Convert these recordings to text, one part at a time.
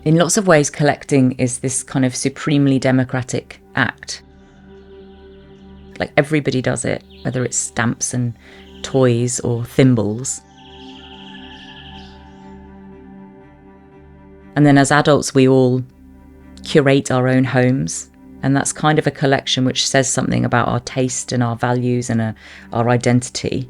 In lots of ways, collecting is this kind of supremely democratic act. Like, everybody does it, whether it's stamps and toys or thimbles. And then as adults, we all curate our own homes. And that's kind of a collection which says something about our taste and our values and our identity.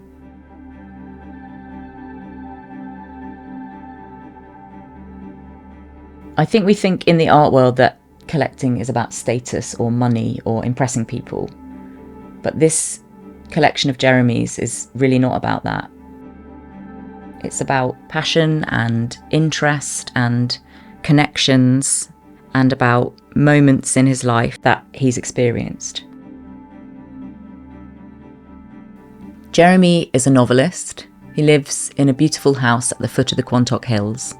I think we think in the art world that collecting is about status or money or impressing people. But this collection of Jeremy's is really not about that. It's about passion and interest and connections and about moments in his life that he's experienced. Jeremy is a novelist. He lives in a beautiful house at the foot of the Quantock Hills.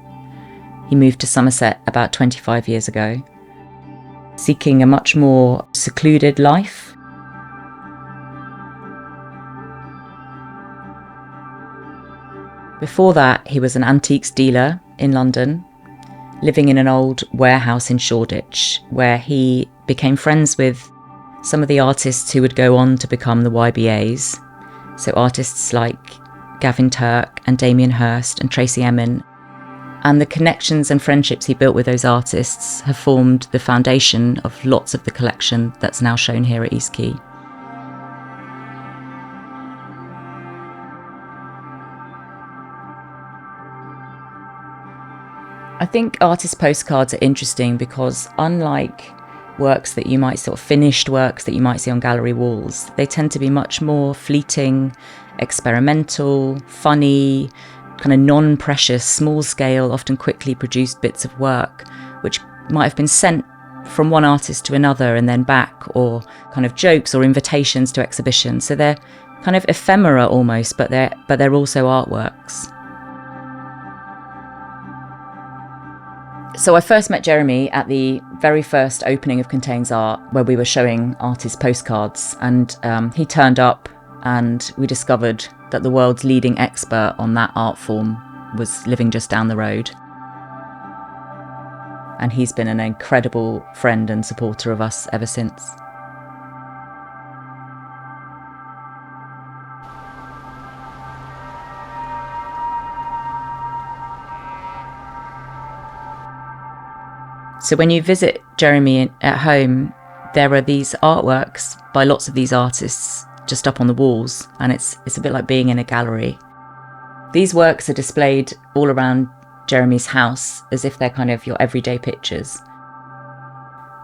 He moved to Somerset about 25 years ago, seeking a much more secluded life. Before that, he was an antiques dealer in London, living in an old warehouse in Shoreditch, where he became friends with some of the artists who would go on to become the YBAs. So artists like Gavin, Turk and Damien Hirst and Tracy Emin. And the connections and friendships he built with those artists have formed the foundation of lots of the collection that's now shown here at East Quay. I think artist postcards are interesting because, unlike works that you might finished works that you might see on gallery walls, they tend to be much more fleeting, experimental, funny, kind of non-precious, small-scale, often quickly produced bits of work, which might have been sent from one artist to another and then back, or kind of jokes or invitations to exhibitions. So they're kind of ephemera almost, but they're also artworks. So I first met Jeremy at the very first opening of Contains Art, where we were showing artist postcards, and he turned up and we discovered that the world's leading expert on that art form was living just down the road. And he's been an incredible friend and supporter of us ever since. So when you visit Jeremy at home, there are these artworks by lots of these artists just up on the walls, and it's a bit like being in a gallery. These works are displayed all around Jeremy's house as if they're kind of your everyday pictures,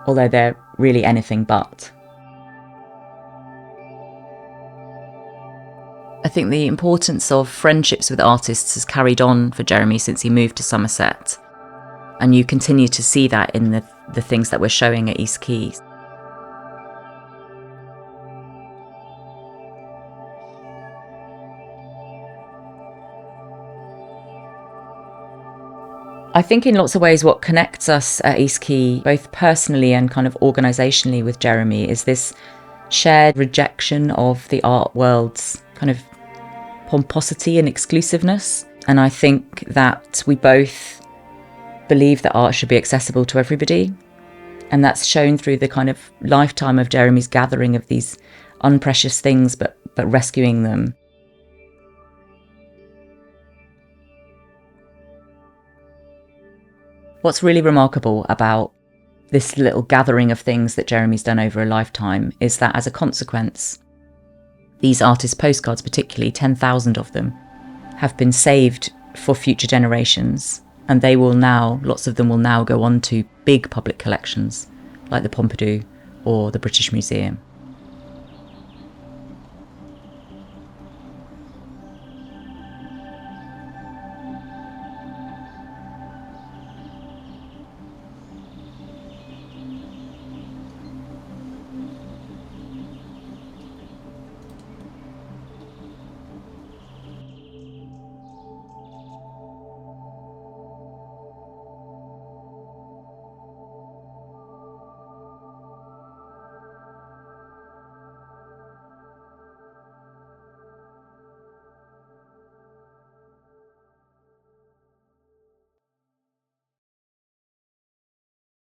although they're really anything but. I think the importance of friendships with artists has carried on for Jeremy since he moved to Somerset, and you continue to see that in the things that we're showing at East Quay. I think in lots of ways what connects us at East Quay, both personally and kind of organisationally with Jeremy, is this shared rejection of the art world's kind of pomposity and exclusiveness. And I think that we both believe that art should be accessible to everybody. And that's shown through the kind of lifetime of Jeremy's gathering of these unprecious things, but rescuing them. What's really remarkable about this little gathering of things that Jeremy's done over a lifetime is that, as a consequence, these artist postcards, particularly 10,000 of them, have been saved for future generations, and lots of them will now go on to big public collections like the Pompidou or the British Museum.